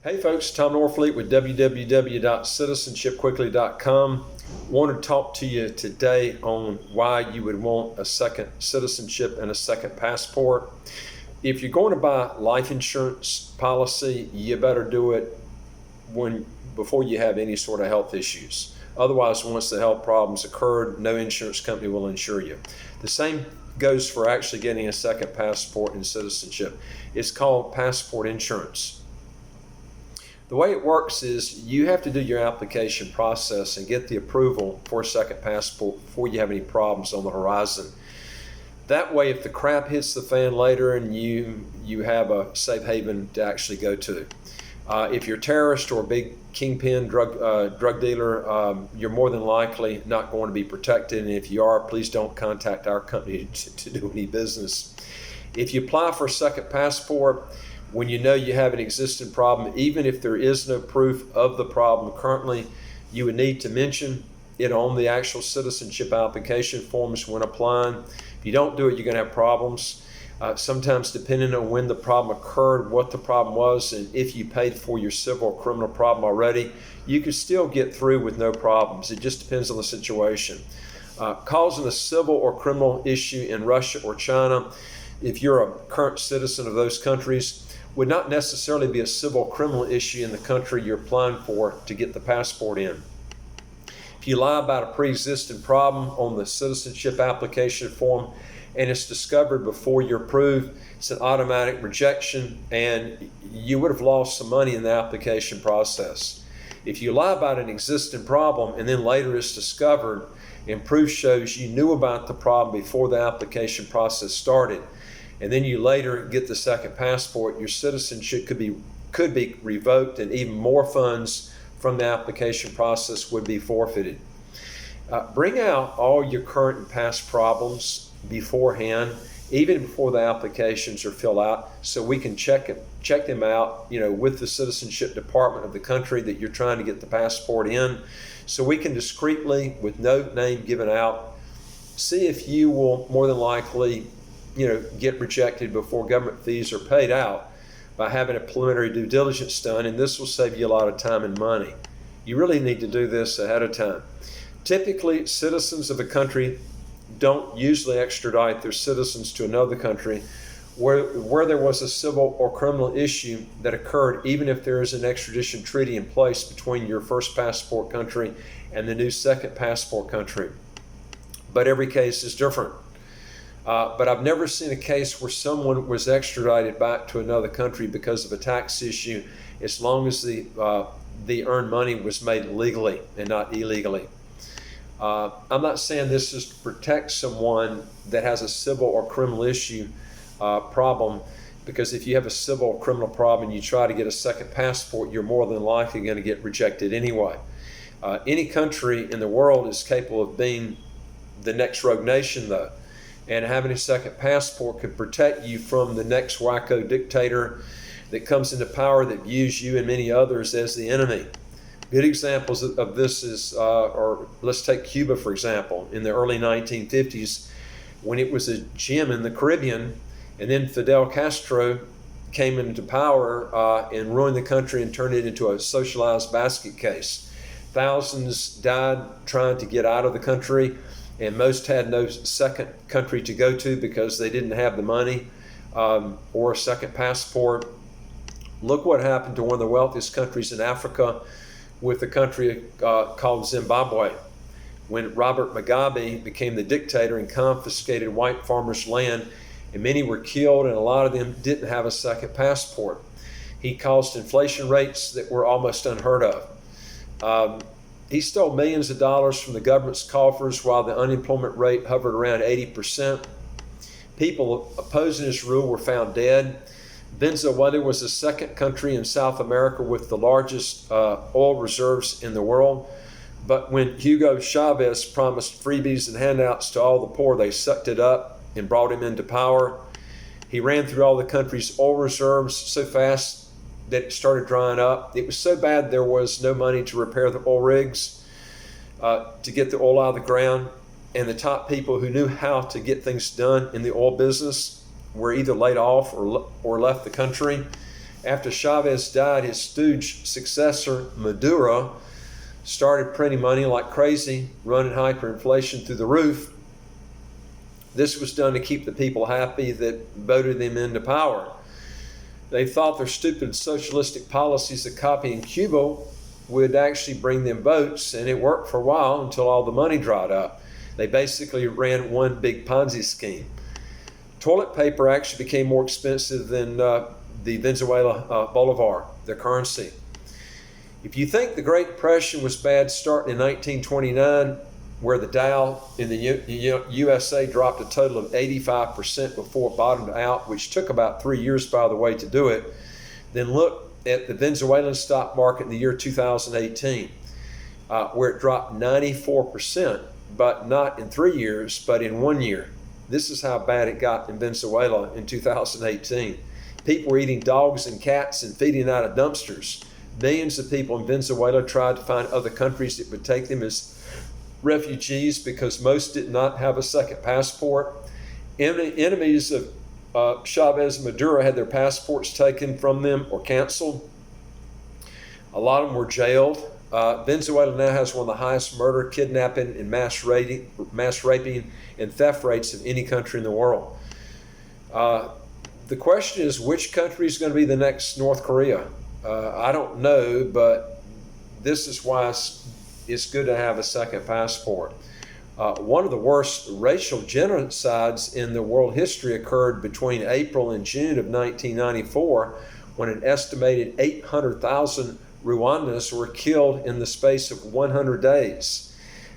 Hey folks, Tom Norfleet with www.citizenshipquickly.com. Want to talk to you today on why you would want a second citizenship and a second passport. If you're going to buy life insurance policy, you better do it before you have any sort of health issues. Otherwise, once the health problems occurred, no insurance company will insure you. The same goes for actually getting a second passport and citizenship. It's called passport insurance. The way it works is you have to do your application process and get the approval for a second passport before you have any problems on the horizon. That way, if the crap hits the fan later and you have a safe haven to actually go to. If you're a terrorist or a big kingpin drug dealer, you're more than likely not going to be protected. And if you are, please don't contact our company to do any business. If you apply for a second passport, when you know you have an existing problem, even if there is no proof of the problem currently, you would need to mention it on the actual citizenship application forms when applying. If you don't do it, you're going to have problems. Sometimes depending on when the problem occurred, what the problem was, and if you paid for your civil or criminal problem already, you can still get through with no problems. It just depends on the situation. Causing a civil or criminal issue in Russia or China, if you're a current citizen of those countries, would not necessarily be a civil or criminal issue in the country you're applying for to get the passport in. If you lie about a pre-existing problem on the citizenship application form and it's discovered before you're approved, it's an automatic rejection and you would have lost some money in the application process. If you lie about an existing problem and then later it's discovered and proof shows you knew about the problem before the application process started, and then you later get the second passport, your citizenship could be revoked and even more funds from the application process would be forfeited. Bring out all your current and past problems beforehand, even before the applications are filled out, so we can check them out, with the citizenship department of the country that you're trying to get the passport in, so we can discreetly, with no name given out, see if you will more than likely get rejected before government fees are paid out by having a preliminary due diligence done, and this will save you a lot of time and money. You really need to do this ahead of time. Typically, citizens of a country don't usually extradite their citizens to another country where there was a civil or criminal issue that occurred, even if there is an extradition treaty in place between your first passport country and the new second passport country. But every case is different. But I've never seen a case where someone was extradited back to another country because of a tax issue, as long as the earned money was made legally and not illegally. I'm not saying this is to protect someone that has a civil or criminal issue problem, because if you have a civil or criminal problem and you try to get a second passport, you're more than likely going to get rejected anyway. Any country in the world is capable of being the next rogue nation, though. And having a second passport could protect you from the next wacko dictator that comes into power that views you and many others as the enemy. Good examples of this or let's take Cuba, for example, in the early 1950s, when it was a gem in the Caribbean, and then Fidel Castro came into power and ruined the country and turned it into a socialized basket case. Thousands died trying to get out of the country, and most had no second country to go to because they didn't have the money or a second passport. Look what happened to one of the wealthiest countries in Africa with a country called Zimbabwe. When Robert Mugabe became the dictator and confiscated white farmers' land, and many were killed and a lot of them didn't have a second passport. He caused inflation rates that were almost unheard of. He stole millions of dollars from the government's coffers while the unemployment rate hovered around 80%. People opposing his rule were found dead. Venezuela was the second country in South America with the largest oil reserves in the world. But when Hugo Chavez promised freebies and handouts to all the poor, they sucked it up and brought him into power. He ran through all the country's oil reserves so fast that it started drying up. It was so bad there was no money to repair the oil rigs to get the oil out of the ground. And the top people who knew how to get things done in the oil business were either laid off or left the country. After Chavez died, his stooge successor, Maduro, started printing money like crazy, running hyperinflation through the roof. This was done to keep the people happy that voted them into power. They thought their stupid socialistic policies of copying Cuba would actually bring them votes, and it worked for a while until all the money dried up. They basically ran one big Ponzi scheme. Toilet paper actually became more expensive than the Venezuela bolivar, their currency. If you think the Great Depression was bad starting in 1929, where the Dow in the USA dropped a total of 85% before it bottomed out, which took about 3 years, by the way, to do it, then look at the Venezuelan stock market in the year 2018, where it dropped 94%, but not in 3 years, but in 1 year. This is how bad it got in Venezuela in 2018. People were eating dogs and cats and feeding out of dumpsters. Millions of people in Venezuela tried to find other countries that would take them as refugees because most did not have a second passport. Enemies of Chavez and Maduro had their passports taken from them or canceled. A lot of them were jailed. Venezuela now has one of the highest murder, kidnapping, and mass raping and theft rates of any country in the world. The question is, which country is going to be the next North Korea? I don't know, but this is why it's good to have a second passport. One of the worst racial genocides in the world history occurred between April and June of 1994, when an estimated 800,000 Rwandans were killed in the space of 100 days.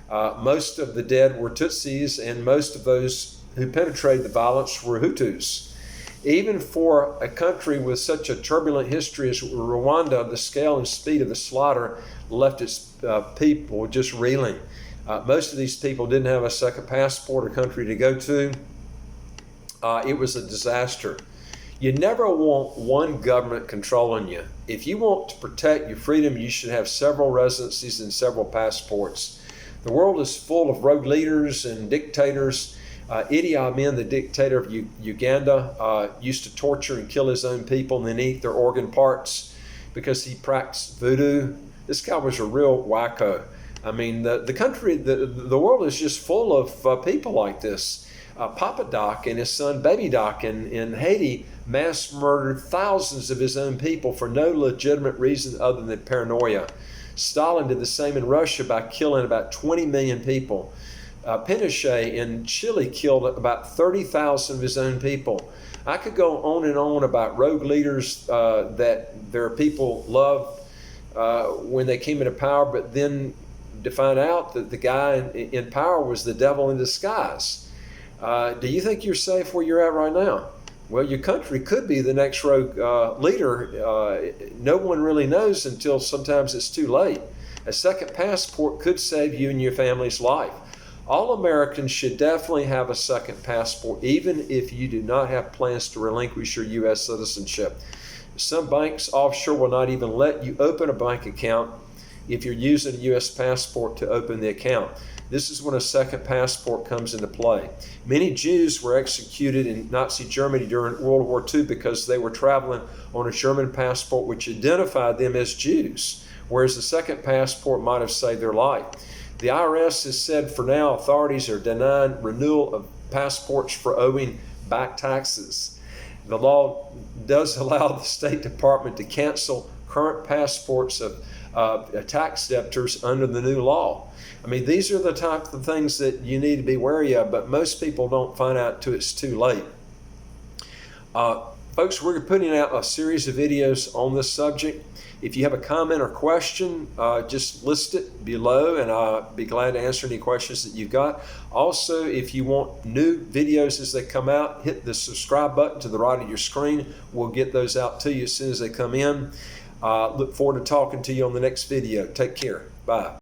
Most of the dead were Tutsis, and most of those who perpetrated the violence were Hutus. Even for a country with such a turbulent history as Rwanda, the scale and speed of the slaughter left its people just reeling. Most of these people didn't have a second passport or country to go to. It was a disaster. You never want one government controlling you. If you want to protect your freedom, you should have several residencies and several passports. The world is full of rogue leaders and dictators. Idi Amin, the dictator of Uganda, used to torture and kill his own people and then eat their organ parts because he practiced voodoo. This guy was a real wacko. I mean, the country, the world is just full of people like this. Papa Doc and his son Baby Doc in Haiti mass murdered thousands of his own people for no legitimate reason other than paranoia. Stalin did the same in Russia by killing about 20 million people. Pinochet in Chile killed about 30,000 of his own people. I could go on and on about rogue leaders that their people loved when they came into power, but then to find out that the guy in power was the devil in disguise. Do you think you're safe where you're at right now? Well, your country could be the next rogue leader. No one really knows until sometimes it's too late. A second passport could save you and your family's life. All Americans should definitely have a second passport, even if you do not have plans to relinquish your U.S. citizenship. Some banks offshore will not even let you open a bank account if you're using a U.S. passport to open the account. This is when a second passport comes into play. Many Jews were executed in Nazi Germany during World War II because they were traveling on a German passport which identified them as Jews, whereas the second passport might have saved their life. The IRS has said for now authorities are denying renewal of passports for owing back taxes. The law does allow the State Department to cancel current passports of tax debtors under the new law. I mean, these are the type of things that you need to be wary of, but most people don't find out until it's too late. Folks, we're putting out a series of videos on this subject. If you have a comment or question, just list it below, and I'll be glad to answer any questions that you've got. Also, if you want new videos as they come out, hit the subscribe button to the right of your screen. We'll get those out to you as soon as they come in. Look forward to talking to you on the next video. Take care. Bye.